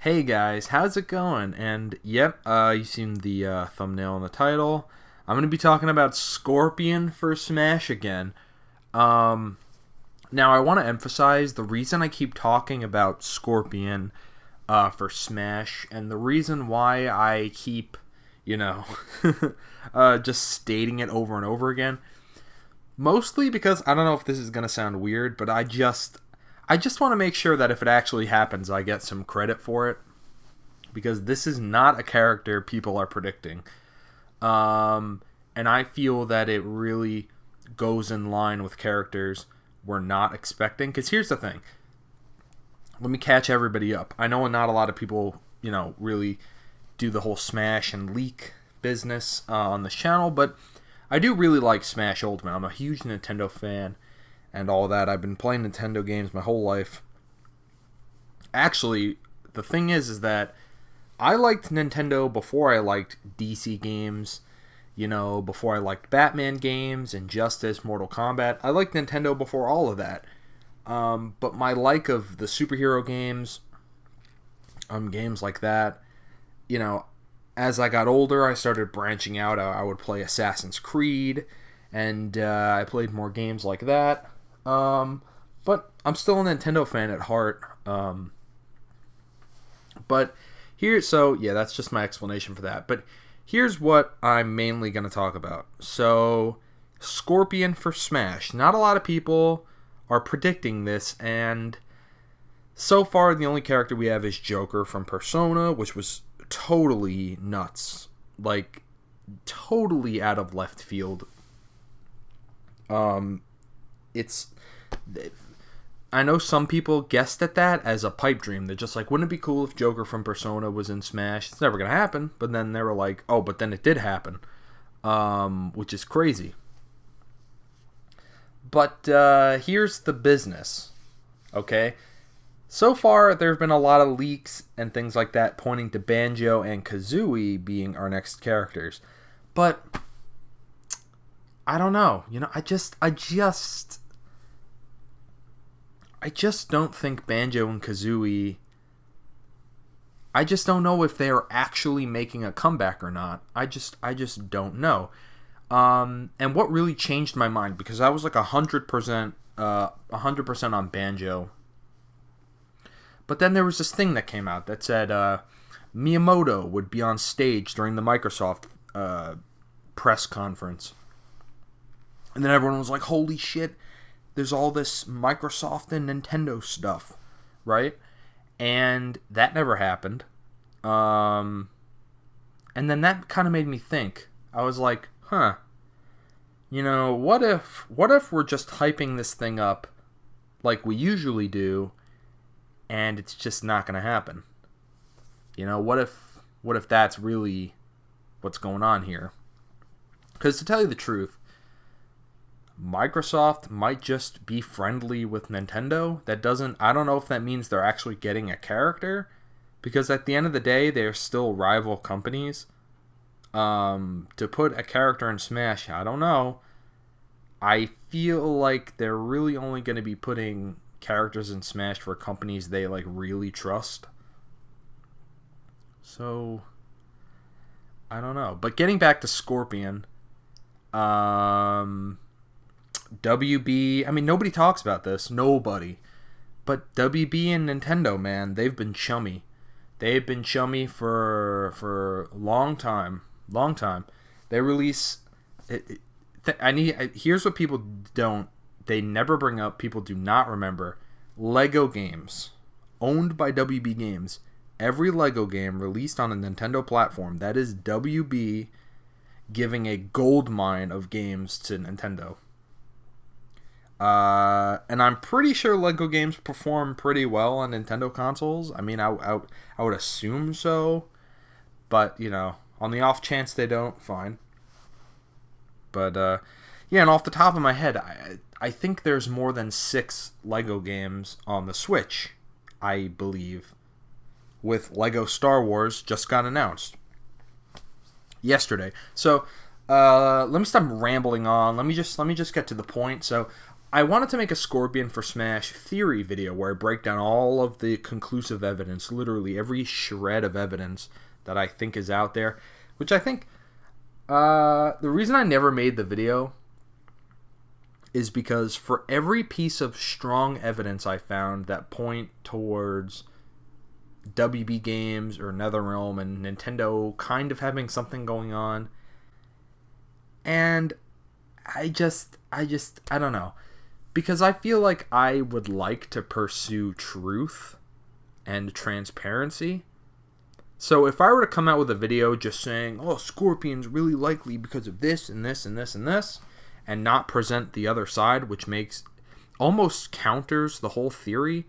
Hey guys, how's it going? And yep, you seen the thumbnail and the title. I'm gonna be talking about Scorpion for Smash again. Um, Now I want to emphasize the reason I keep talking about Scorpion for Smash, and the reason why I keep, you know, just stating it over and over again. Mostly because I don't know if this is gonna sound weird, but I just want to make sure that if it actually happens, I get some credit for it. Because this is not a character people are predicting. And I feel that it really goes in line with characters we're not expecting. Because here's the thing. Let me catch everybody up. I know not a lot of people, really do the whole Smash and leak business on this channel, but I do really like Smash Ultimate. I'm a huge Nintendo fan and all that. I've been playing Nintendo games my whole life. Actually, the thing is that I liked Nintendo before I liked DC games, before I liked Batman games, Injustice, Mortal Kombat. I liked Nintendo before all of that. But my like of the superhero games, games like that, as I got older, I started branching out. I would play Assassin's Creed, and I played more games like that. But I'm still a Nintendo fan at heart. But that's just my explanation for that. But here's what I'm mainly going to talk about. So, Scorpion for Smash. Not a lot of people are predicting this, and so far the only character we have is Joker from Persona, which was totally nuts. Like, totally out of left field. I know some people guessed at that as a pipe dream. They're just like, wouldn't it be cool if Joker from Persona was in Smash? It's never going to happen. But then they were like, oh, but then it did happen. Which is crazy. But here's the business. Okay? So far, there have been a lot of leaks and things like that pointing to Banjo and Kazooie being our next characters. But I don't know. I just don't think Banjo and Kazooie. I just don't know if they are actually making a comeback or not. I just don't know. And what really changed my mind, because I was like 100%, 100% on Banjo. But then there was this thing that came out that said Miyamoto would be on stage during the Microsoft press conference, and then everyone was like, "Holy shit!" There's all this Microsoft and Nintendo stuff, right? And that never happened. And then that kind of made me think. I was like, what if we're just hyping this thing up like we usually do, and it's just not going to happen? What if that's really what's going on here? Because to tell you the truth, Microsoft might just be friendly with Nintendo. I don't know if that means they're actually getting a character, because at the end of the day, they're still rival companies. To put a character in Smash, I don't know. I feel like they're really only going to be putting characters in Smash for companies they really trust. So, I don't know. But getting back to Scorpion, WB, nobody talks about this. Nobody. But WB and Nintendo, man, they've been chummy. They've been chummy for a long time. Long time. They release... Here's what people they never bring up, people do not remember. Lego games. Owned by WB Games. Every Lego game released on a Nintendo platform, that is WB giving a gold mine of games to Nintendo. And I'm pretty sure Lego games perform pretty well on Nintendo consoles. I would assume so. But, on the off chance they don't, fine. But, and off the top of my head, I think there's more than 6 Lego games on the Switch, I believe. With Lego Star Wars just got announced yesterday. So, let me stop rambling on. Let me just get to the point. So, I wanted to make a Scorpion for Smash theory video where I break down all of the conclusive evidence, literally every shred of evidence that I think is out there, which I think the reason I never made the video is because for every piece of strong evidence I found that point towards WB Games or NetherRealm and Nintendo kind of having something going on, and I don't know. Because I feel like I would like to pursue truth and transparency. So if I were to come out with a video just saying, oh, Scorpion's really likely because of this and this and this and this, and not present the other side, which almost counters the whole theory.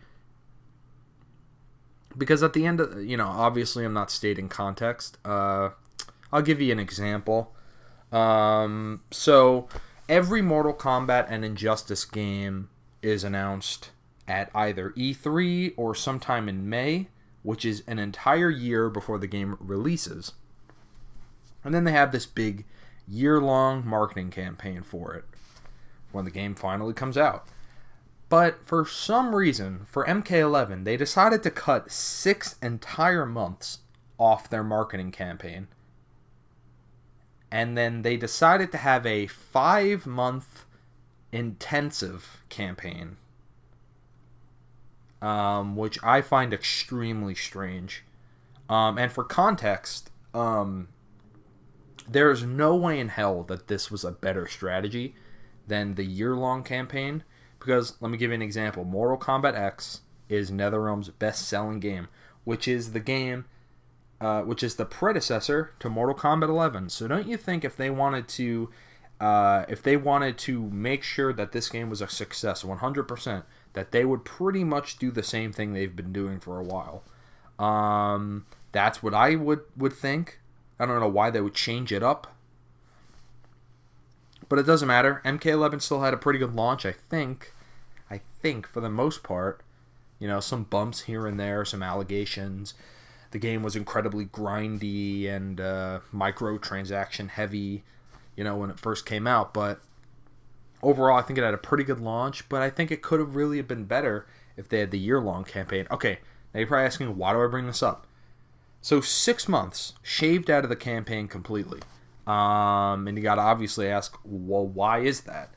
Because at the end of, obviously I'm not stating context. I'll give you an example. So every Mortal Kombat and Injustice game is announced at either E3 or sometime in May, which is an entire year before the game releases. And then they have this big year-long marketing campaign for it when the game finally comes out. But for some reason, for MK11, they decided to cut 6 entire months off their marketing campaign. And then they decided to have a 5-month intensive campaign, which I find extremely strange. And for context, there's no way in hell that this was a better strategy than the year-long campaign. Because, let me give you an example. Mortal Kombat X is NetherRealm's best-selling game, which is the game... which is the predecessor to Mortal Kombat 11. So don't you think if they wanted to make sure that this game was a success 100%, that they would pretty much do the same thing they've been doing for a while? That's what I would think. I don't know why they would change it up. But it doesn't matter. MK11 still had a pretty good launch, I think. For the most part. Some bumps here and there, some allegations. The game was incredibly grindy and microtransaction heavy, when it first came out. But overall, I think it had a pretty good launch. But I think it could have really been better if they had the year-long campaign. Okay, now you're probably asking, why do I bring this up? So 6 months shaved out of the campaign completely. And you got to obviously ask, well, why is that?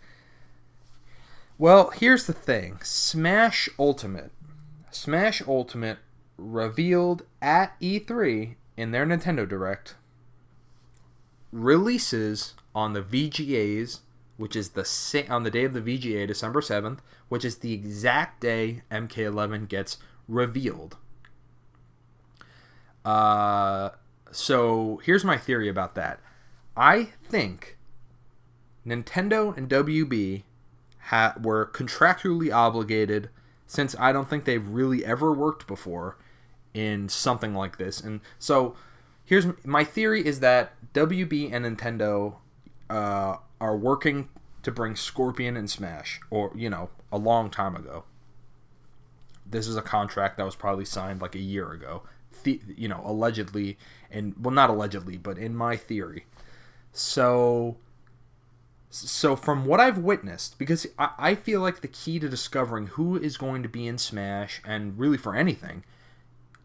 Well, here's the thing. Smash Ultimate revealed at E3 in their Nintendo Direct releases on the VGAs, which is on the day of the VGA, December 7th, which is the exact day MK11 gets revealed. So here's my theory about that. I think Nintendo and WB were contractually obligated, since I don't think they've really ever worked before in something like this. And so here's my theory is that WB and Nintendo are working to bring Scorpion and Smash, or, a long time ago. This is a contract that was probably signed like a year ago. Allegedly, not allegedly, but in my theory. So from what I've witnessed, because I feel like the key to discovering who is going to be in Smash, and really for anything,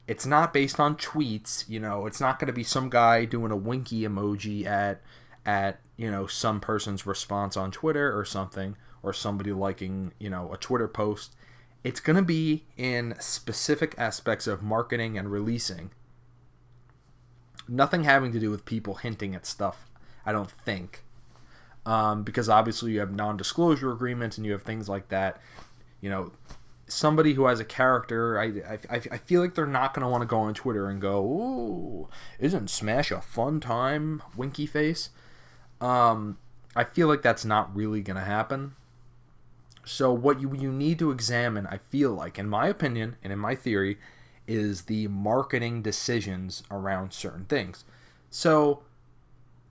it's not based on tweets. It's not going to be some guy doing a winky emoji at some person's response on Twitter or something, or somebody liking, a Twitter post. It's going to be in specific aspects of marketing and releasing. Nothing having to do with people hinting at stuff, I don't think. Because obviously you have non-disclosure agreements and you have things like that. Somebody who has a character, I feel like they're not going to want to go on Twitter and go, ooh, isn't Smash a fun time, winky face? I feel like that's not really going to happen. So what you need to examine, I feel like, in my opinion and in my theory, is the marketing decisions around certain things. So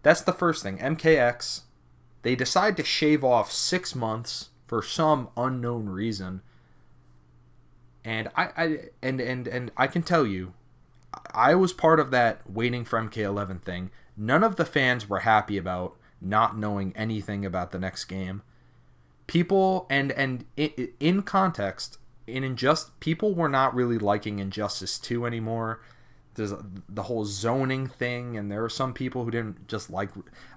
that's the first thing. MKX, they decide to shave off 6 months for some unknown reason. And I can tell you, I was part of that waiting for MK11 thing. None of the fans were happy about not knowing anything about the next game. people and in context, people were not really liking Injustice 2 anymore. There's the whole zoning thing, and there were some people who didn't just like...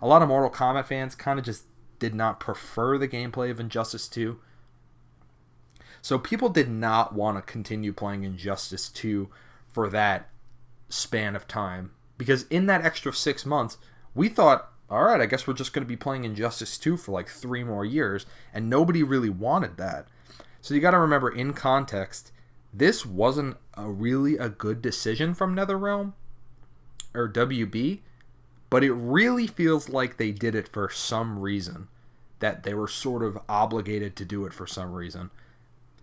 A lot of Mortal Kombat fans kind of just did not prefer the gameplay of Injustice 2. So people did not want to continue playing Injustice 2 for that span of time. Because in that extra 6 months, we thought, alright, I guess we're just going to be playing Injustice 2 for like 3 more years, and nobody really wanted that. So you got to remember, in context, this wasn't really a good decision from NetherRealm or WB, but it really feels like they did it for some reason, that they were sort of obligated to do it for some reason.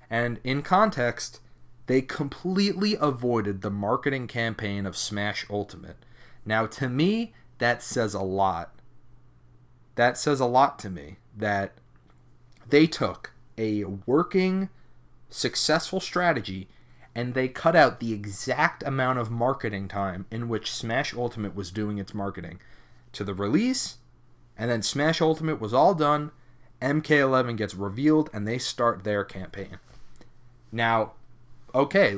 And in context, they completely avoided the marketing campaign of Smash Ultimate. Now, to me, that says a lot. That says a lot to me, that they took a working, successful strategy and they cut out the exact amount of marketing time in which Smash Ultimate was doing its marketing to the release, and then Smash Ultimate was all done, MK11 gets revealed, and they start their campaign. Now, okay,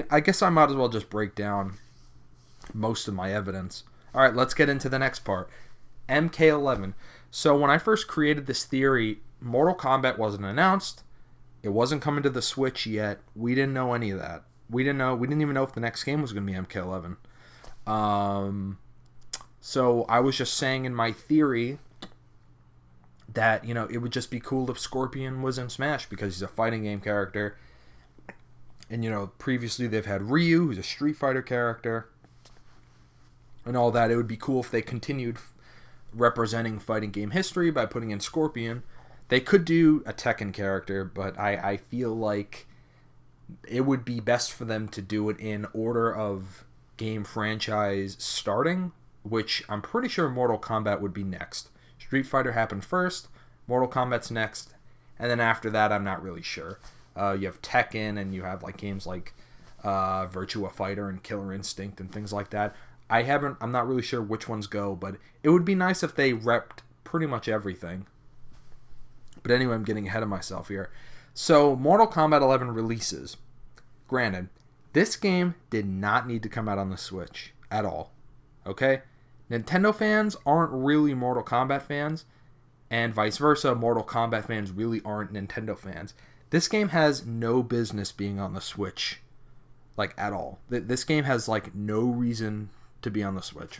I guess I might as well just break down most of my evidence. Alright, let's get into the next part. MK11. So when I first created this theory, Mortal Kombat wasn't announced. It wasn't coming to the Switch yet. We didn't know any of that. We didn't even know if the next game was going to be MK11. So I was just saying in my theory that, it would just be cool if Scorpion was in Smash because he's a fighting game character. And, previously they've had Ryu, who's a Street Fighter character, and all that. It would be cool if they continued representing fighting game history by putting in Scorpion. They could do a Tekken character, but I feel like it would be best for them to do it in order of game franchise starting, which I'm pretty sure Mortal Kombat would be next. Street Fighter happened first, Mortal Kombat's next, and then after that, I'm not really sure. You have Tekken, and you have like games like Virtua Fighter and Killer Instinct and things like that. I'm not really sure which ones go, but it would be nice if they repped pretty much everything. But anyway, I'm getting ahead of myself here. So, Mortal Kombat 11 releases. Granted, this game did not need to come out on the Switch at all. Okay? Nintendo fans aren't really Mortal Kombat fans, and vice versa, Mortal Kombat fans really aren't Nintendo fans. This game has no business being on the Switch, like, at all. This game has, like, no reason to be on the Switch.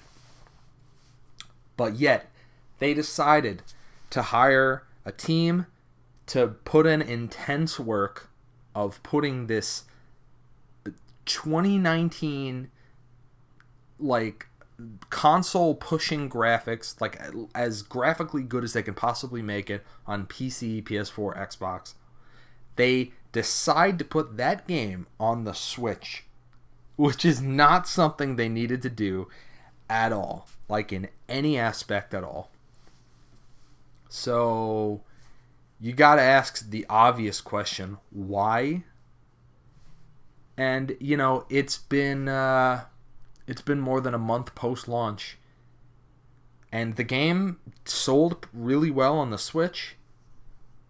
But yet, they decided to hire a team to put in intense work of putting this 2019 like console pushing graphics, like as graphically good as they can possibly make it on PC, PS4, Xbox. They decide to put that game on the Switch, which is not something they needed to do at all, like in any aspect at all. So, you gotta ask the obvious question, why? And, it's been more than a month post-launch, and the game sold really well on the Switch,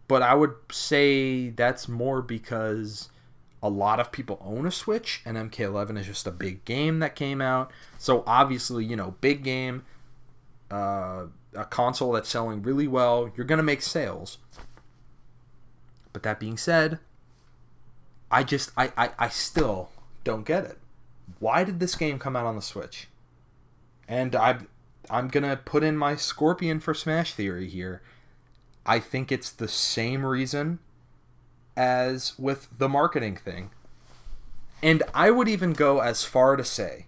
but I would say that's more because a lot of people own a Switch, and MK11 is just a big game that came out. So, obviously, big game, a console that's selling really well, you're going to make sales. But that being said, I still don't get it. Why did this game come out on the Switch? And I'm going to put in my Scorpion for Smash theory here. I think it's the same reason as with the marketing thing. And I would even go as far to say,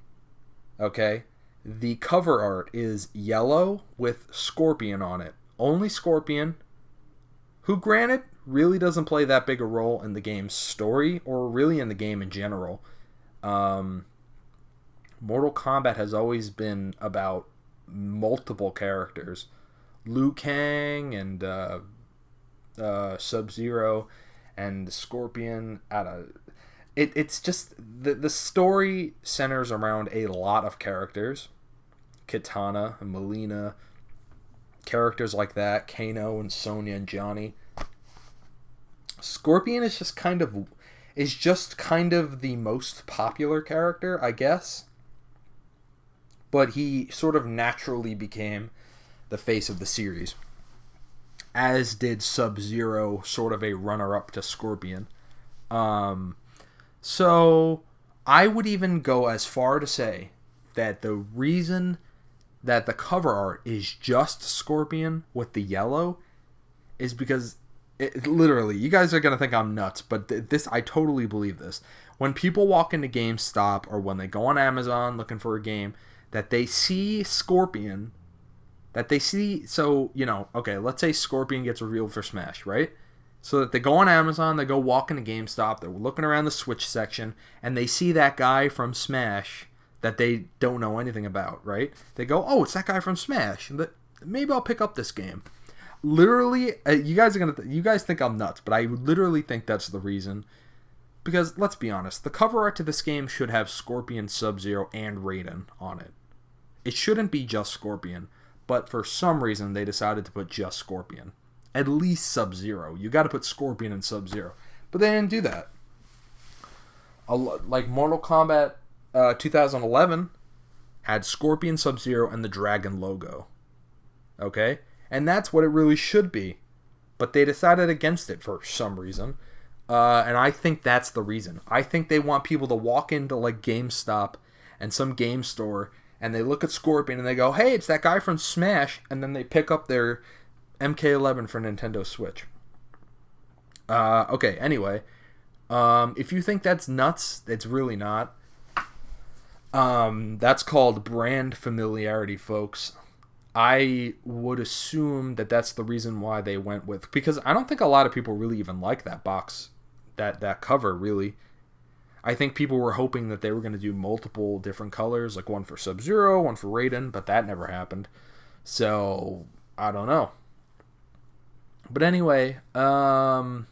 okay, the cover art is yellow with Scorpion on it. Only Scorpion, who granted really doesn't play that big a role in the game's story or really in the game in general. Mortal Kombat has always been about multiple characters. Liu Kang and Sub-Zero and Scorpion. It's just the story centers around a lot of characters. Kitana and Melina, characters like that, Kano and Sonya and Johnny. Scorpion is just kind of the most popular character, I guess. But he sort of naturally became the face of the series, as did Sub-Zero, sort of a runner-up to Scorpion. So I would even go as far to say that the reason that the cover art is just Scorpion with the yellow is because literally, you guys are going to think I'm nuts, but I totally believe this. When people walk into GameStop or when they go on Amazon looking for a game, that they see Scorpion, okay, let's say Scorpion gets revealed for Smash, right? So that they go on Amazon, they go walk into GameStop, they're looking around the Switch section, and they see that guy from Smash that they don't know anything about, right? They go, oh, it's that guy from Smash. Maybe I'll pick up this game. Literally, you guys think I'm nuts, but I literally think that's the reason. Because, let's be honest, the cover art to this game should have Scorpion, Sub-Zero, and Raiden on it. It shouldn't be just Scorpion, but for some reason they decided to put just Scorpion. At least Sub-Zero. You gotta put Scorpion and Sub-Zero. But they didn't do that. Like Mortal Kombat 2011 had Scorpion, Sub-Zero, and the Dragon logo. Okay? And that's what it really should be. But they decided against it for some reason. And I think that's the reason. I think they want people to walk into like GameStop and some game store and they look at Scorpion and they go, hey, it's that guy from Smash, and then they pick up their MK11 for Nintendo Switch. Okay, anyway. If you think that's nuts, it's really not. That's called brand familiarity, folks. I would assume that that's the reason why they went with... Because I don't think a lot of people really even like that box, that cover, really. I think people were hoping that they were going to do multiple different colors, like one for Sub-Zero, one for Raiden, but that never happened. So, I don't know. But anyway, I'm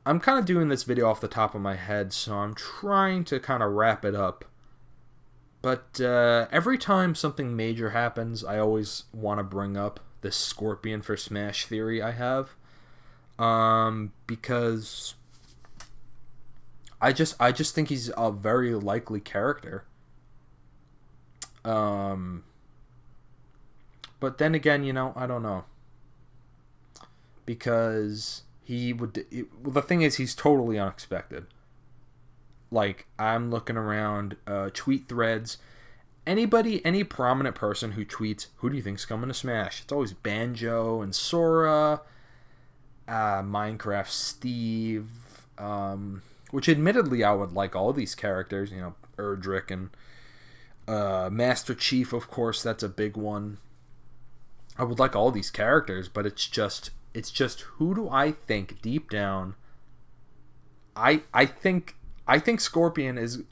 kind of doing this video off the top of my head, so I'm trying to kind of wrap it up. But every time something major happens, I always want to bring up this Scorpion for Smash theory I have. Because I just think he's a very likely character. But then again, I don't know. Because the thing is, he's totally unexpected. Like, I'm looking around tweet threads. Any prominent person who tweets, who do you think's coming to Smash? It's always Banjo and Sora, Minecraft Steve, which admittedly I would like all these characters, Erdrick and Master Chief, of course, that's a big one. I would like all these characters, but it's just who do I think deep down? I think Scorpion is...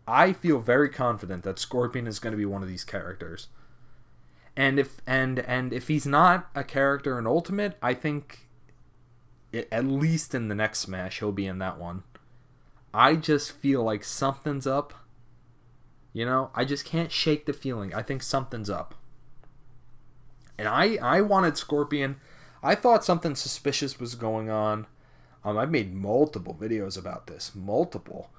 I feel very confident that Scorpion is going to be one of these characters. And if he's not a character in Ultimate, I think at least in the next Smash he'll be in that one. I just feel like something's up. I just can't shake the feeling. I think something's up. And I wanted Scorpion. I thought something suspicious was going on. I've made multiple videos about this. Multiple.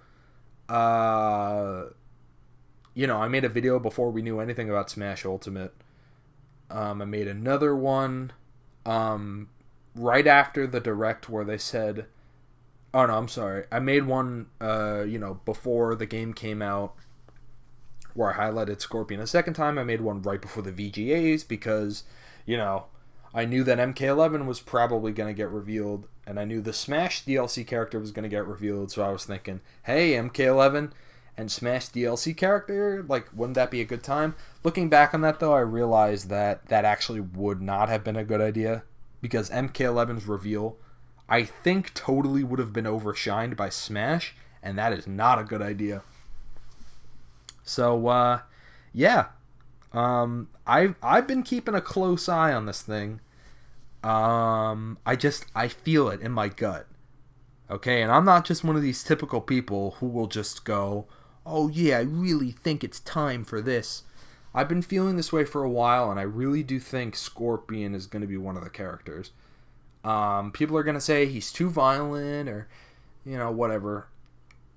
I made a video before we knew anything about Smash Ultimate. I made another one right after the Direct where they said... Oh, no, I'm sorry. I made one, before the game came out where I highlighted Scorpion a second time. I made one right before the VGAs because, I knew that MK11 was probably going to get revealed, and I knew the Smash DLC character was going to get revealed, so I was thinking, hey, MK11 and Smash DLC character, wouldn't that be a good time? Looking back on that, though, I realized that actually would not have been a good idea, because MK11's reveal, I think, totally would have been overshined by Smash, and that is not a good idea. So, yeah. I've been keeping a close eye on this thing. I feel it in my gut. Okay, and I'm not just one of these typical people who will just go, oh yeah, I really think it's time for this. I've been feeling this way for a while, and I really do think Scorpion is going to be one of the characters. People are going to say he's too violent or, whatever.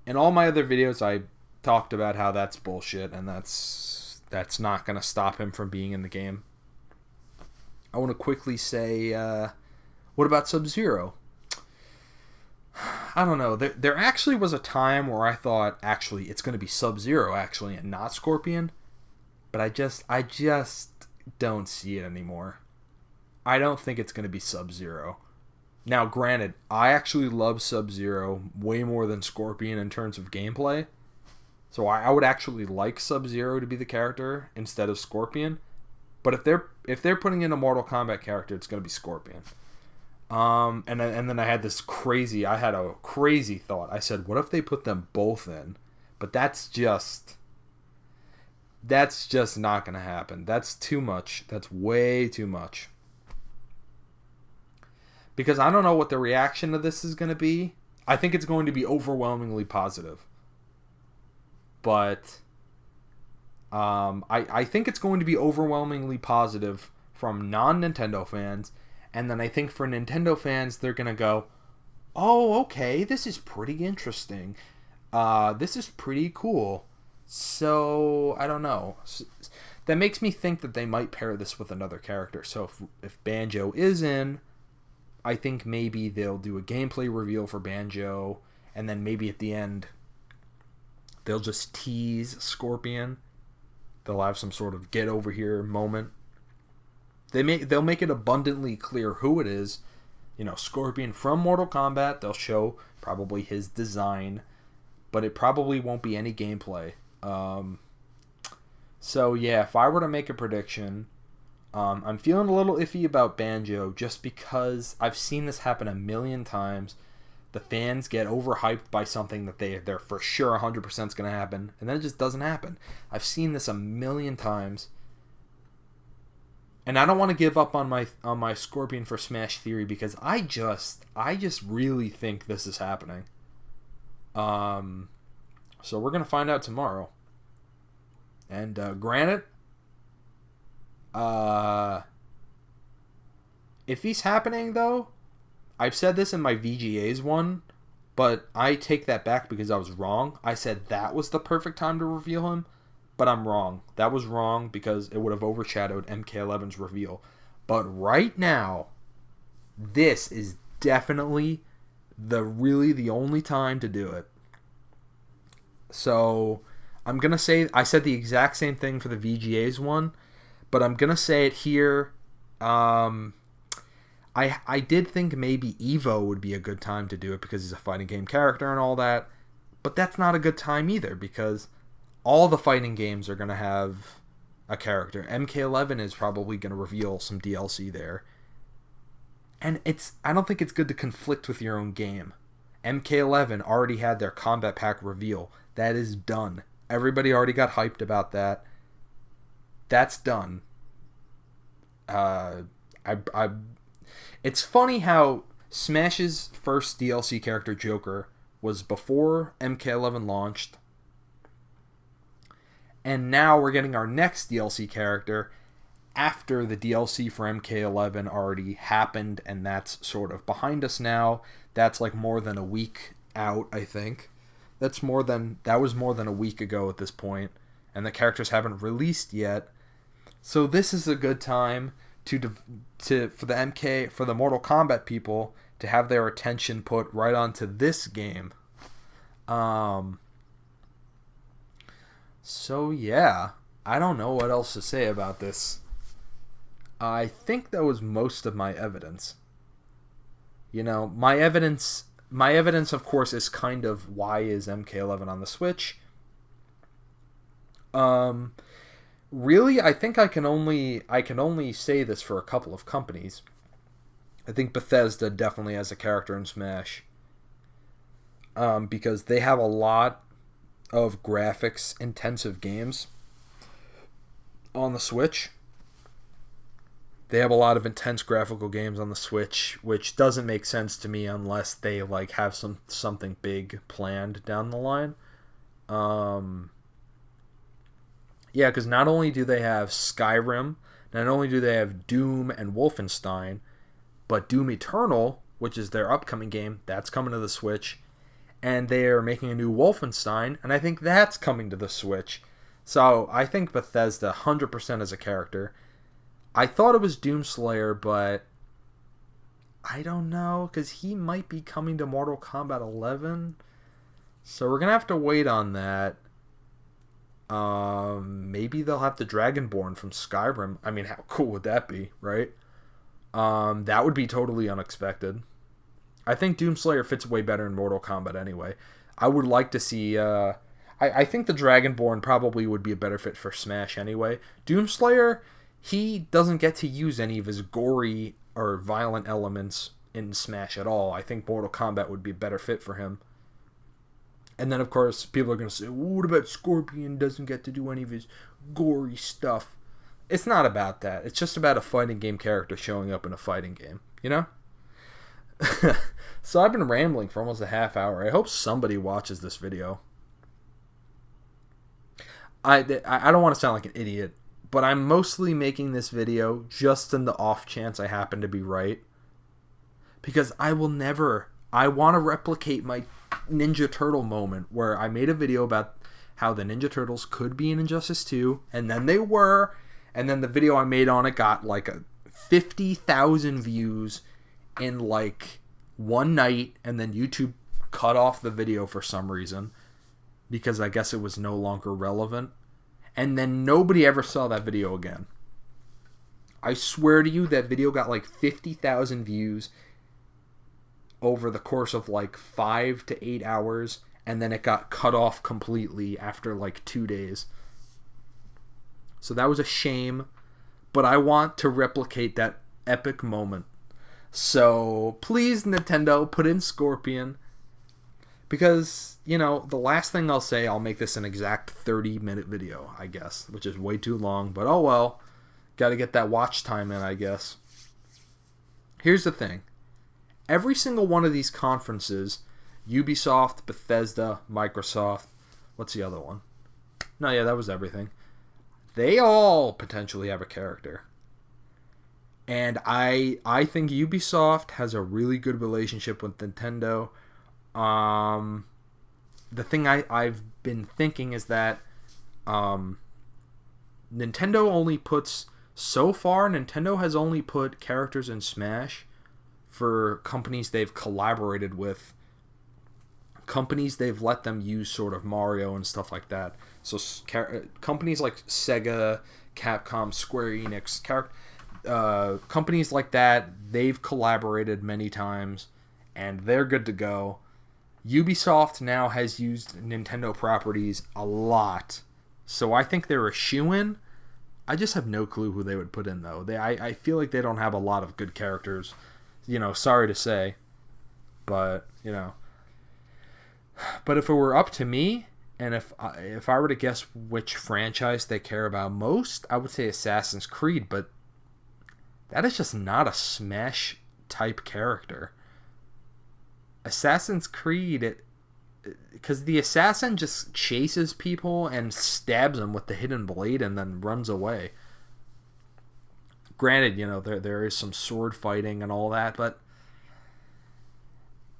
In all my other videos, I talked about how that's bullshit and that's not going to stop him from being in the game. I want to quickly say, what about Sub-Zero? I don't know. There actually was a time where I thought, actually, it's going to be Sub-Zero, actually, and not Scorpion. But I just don't see it anymore. I don't think it's going to be Sub-Zero. Now, granted, I actually love Sub-Zero way more than Scorpion in terms of gameplay. So I would actually like Sub-Zero to be the character instead of Scorpion. But if they're putting in a Mortal Kombat character, it's going to be Scorpion. And then I had a crazy thought. I said, what if they put them both in? But that's just not going to happen. That's too much. That's way too much. Because I don't know what the reaction to this is going to be. I think it's going to be overwhelmingly positive. But I think it's going to be overwhelmingly positive from non-Nintendo fans. And then I think for Nintendo fans, they're going to go, oh, okay, this is pretty interesting. This is pretty cool. So, I don't know. That makes me think that they might pair this with another character. So if Banjo is in, I think maybe they'll do a gameplay reveal for Banjo, and then maybe at the end they'll just tease Scorpion. They'll have some sort of get over here moment. They'll make it abundantly clear who it is. Scorpion from Mortal Kombat. They'll show probably his design, but it probably won't be any gameplay. So yeah, if I were to make a prediction, I'm feeling a little iffy about Banjo just because I've seen this happen a million times. The fans get overhyped by something that they're for sure 100% is going to happen, and then it just doesn't happen. I've seen this a million times. And I don't want to give up on my Scorpion for Smash theory because I just really think this is happening. So we're going to find out tomorrow. And granted, if he's happening though, I've said this in my VGAs one, but I take that back because I was wrong. I said that was the perfect time to reveal him, but I'm wrong. That was wrong because it would have overshadowed MK11's reveal. But right now, this is definitely the only time to do it. So I'm going to say, I said the exact same thing for the VGAs one, but I'm going to say it here. I did think maybe Evo would be a good time to do it because he's a fighting game character and all that, but that's not a good time either because all the fighting games are going to have a character. MK11 is probably going to reveal some DLC there. And I don't think it's good to conflict with your own game. MK11 already had their combat pack reveal. That is done. Everybody already got hyped about that. That's done. It's funny how Smash's first DLC character, Joker, was before MK11 launched. And now we're getting our next DLC character after the DLC for MK11 already happened, and that's sort of behind us now. That's like more than a week out, I think. That was more than a week ago at this point, and the characters haven't released yet. So this is a good time for the Mortal Kombat people to have their attention put right onto this game. So yeah, I don't know what else to say about this. I think that was most of my evidence. My evidence, of course, is kind of why is MK11 on the Switch. Really, I think I can only say this for a couple of companies. I think Bethesda definitely has a character in Smash. Because they have a lot of graphics intensive games on the Switch. They have a lot of intense graphical games on the Switch, which doesn't make sense to me unless they have something big planned down the line. Yeah, because not only do they have Skyrim, not only do they have Doom and Wolfenstein, But Doom Eternal, which is their upcoming game, that's coming to the Switch. And they are making a new Wolfenstein, and I think that's coming to the Switch. So I think Bethesda 100% as a character. I thought it was Doomslayer, but I don't know, because he might be coming to Mortal Kombat 11. So we're going to have to wait on that. Maybe they'll have the Dragonborn from Skyrim. I mean, how cool would that be, right? That would be totally unexpected. I think Doomslayer fits way better in Mortal Kombat anyway. I would like to see... I think the Dragonborn probably would be a better fit for Smash anyway. Doomslayer, he doesn't get to use any of his gory or violent elements in Smash at all. I think Mortal Kombat would be a better fit for him. And then, of course, people are going to say, well, what about Scorpion doesn't get to do any of his gory stuff? It's not about that. It's just about a fighting game character showing up in a fighting game, you know? So I've been rambling for almost a half hour. I hope somebody watches this video. I don't want to sound like an idiot, but I'm mostly making this video just in the off chance I happen to be right. Because I want to replicate my Ninja Turtle moment where I made a video about how the Ninja Turtles could be in Injustice 2, and then they were, and then the video I made on it got like 50,000 views in like one night, and then YouTube cut off the video for some reason because I guess it was no longer relevant, and then nobody ever saw that video again. I swear to you, that video got like 50,000 views over the course of like 5 to 8 hours, and then it got cut off completely after like 2 days. So that was a shame, but I want to replicate that epic moment. So please, Nintendo, put in Scorpion, because, you know, the last thing I'll say, I'll make this an exact 30-minute video, I guess, which is way too long, but oh well, gotta get that watch time in, I guess. Here's the thing. Every single one of these conferences, Ubisoft, Bethesda, Microsoft, what's the other one? No, yeah, that was everything. They all potentially have a character. And I think Ubisoft has a really good relationship with Nintendo. The thing I've been thinking is that Nintendo only puts... So far, Nintendo has only put characters in Smash for companies they've collaborated with, companies they've let them use sort of Mario and stuff like that. So companies like Sega, Capcom, Square Enix, companies like that, they've collaborated many times, and they're good to go. Ubisoft now has used Nintendo properties a lot, so I think they're a shoo-in. I just have no clue who they would put in, though. I feel like they don't have a lot of good characters. You know, sorry to say, but, you know. But if it were up to me, and if I were to guess which franchise they care about most, I would say Assassin's Creed, but that is just not a Smash-type character. Assassin's Creed, because the assassin just chases people and stabs them with the hidden blade and then runs away. Granted, you know, there is some sword fighting and all that, but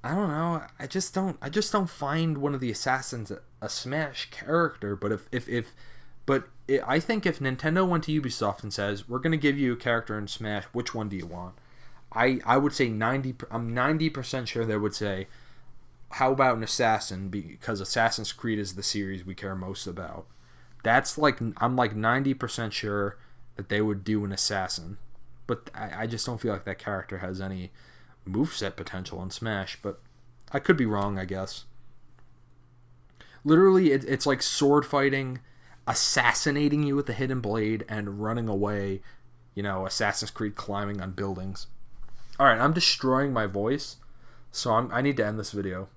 I don't know. I just don't find one of the assassins a Smash character. But I think if Nintendo went to Ubisoft and says, we're going to give you a character in Smash, which one do you want? I would say I'm 90% sure they would say, how about an assassin? Because Assassin's Creed is the series we care most about. I'm like 90% sure that they would do an assassin. But I just don't feel like that character has any moveset potential in Smash. But I could be wrong, I guess. Literally, it's like sword fighting, assassinating you with a hidden blade, and running away. You know, Assassin's Creed climbing on buildings. Alright, I'm destroying my voice, so I need to end this video.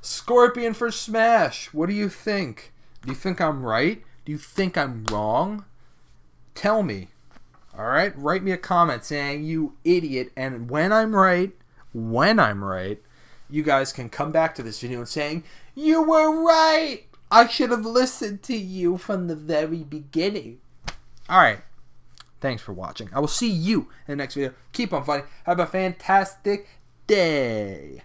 Scorpion for Smash! What do you think? Do you think I'm right? Do you think I'm wrong? Tell me. Alright? Write me a comment saying, you idiot, and when I'm right, you guys can come back to this video and saying, you were right! I should have listened to you from the very beginning. Alright. Thanks for watching. I will see you in the next video. Keep on fighting. Have a fantastic day.